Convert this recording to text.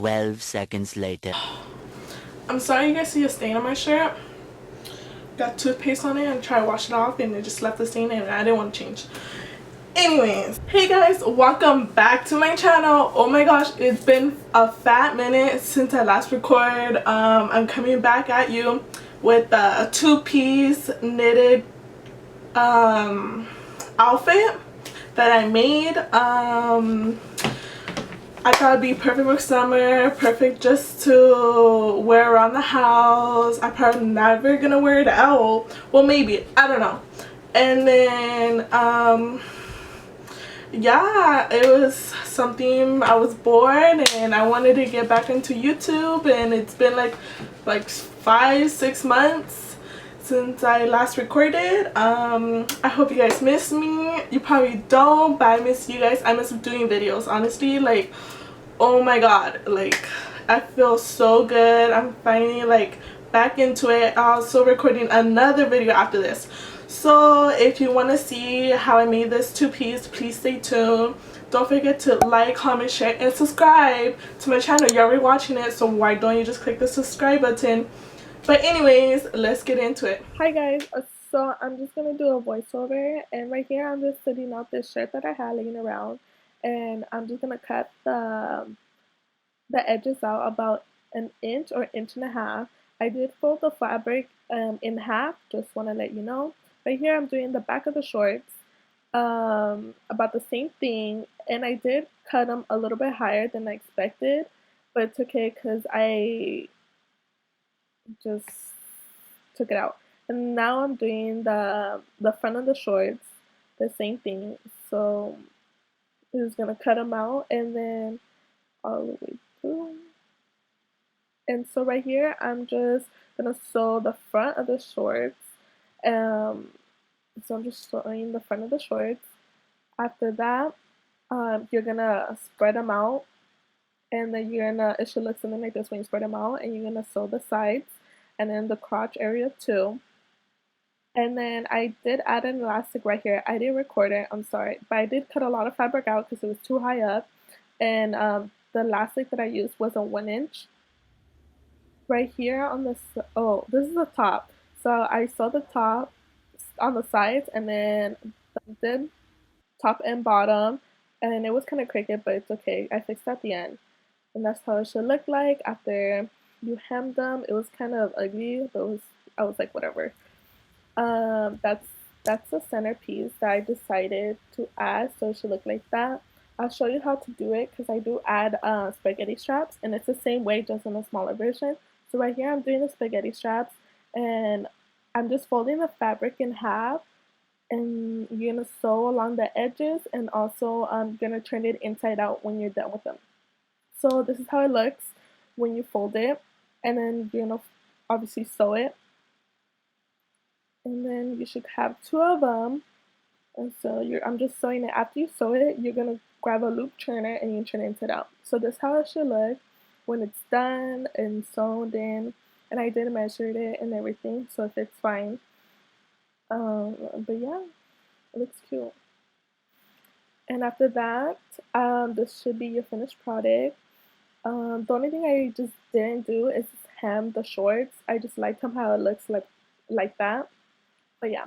12 seconds later. I'm sorry you guys see a stain on my shirt. Got toothpaste on it and tried to wash it off and it just left the stain and I didn't want to change. Anyways, hey guys, welcome back to my channel. Oh my gosh, it's been a fat minute since I last recorded. I'm coming back at you with a two-piece knitted outfit that I made. I thought it'd be perfect for summer, perfect just to wear around the house. I'm probably never gonna wear it out. Well, maybe, I don't know. And then yeah, it was something. I was bored and I wanted to get back into YouTube, and it's been like 5-6 months since I last recorded. I hope you guys miss me. You probably don't, but I miss you guys. I miss doing videos, honestly. Like, oh my god, like I feel so good. I'm finally like back into it. I'm also recording another video after this, so if you want to see how I made this two-piece, please stay tuned. Don't forget to like, comment, share, and subscribe to my channel. You're already watching it, so why don't you just click the subscribe button? But anyways, let's get into it. Hi guys, so I'm just gonna do a voiceover, and right here I'm just setting out this shirt that I had laying around, and I'm just gonna cut the edges out about an inch or inch and a half. I did fold the fabric in half, just want to let you know. Right here I'm doing the back of the shorts, about the same thing, and I did cut them a little bit higher than I expected, but it's okay because I just took it out. And now I'm doing the front of the shorts, the same thing. So I'm just gonna cut them out and then all the way through. And so right here I'm just gonna sew the front of the shorts. So I'm just sewing the front of the shorts. After that, you're gonna spread them out, and then it should look something like this when you spread them out, and you're gonna sew the sides and then the crotch area too. And then I did add an elastic right here. I didn't record it, I'm sorry, but I did cut a lot of fabric out because it was too high up, and the elastic that I used was a 1 inch. Right here on this, oh, this is the top. So I sewed the top on the sides and then did top and bottom, and it was kind of crooked, but it's okay. I fixed at the end, and that's how it should look like after you hem them. It was kind of ugly, but I was like, whatever. That's the centerpiece that I decided to add, so it should look like that. I'll show you how to do it because I do add spaghetti straps, and it's the same way, just in a smaller version. So right here I'm doing the spaghetti straps, and I'm just folding the fabric in half, and you're gonna sew along the edges, and also I'm gonna turn it inside out when you're done with them. So this is how it looks when you fold it, and then you're gonna obviously sew it, and then you should have two of them. And so I'm just sewing it. After you sew it, you're gonna grab a loop turner and you turn it inside out. So this is how it should look when it's done and sewn in. And I did measure it and everything, so it fits fine. But yeah, it looks cute. And after that, this should be your finished product. The only thing I just didn't do is hem the shorts. I just liked how it looks like that. But yeah,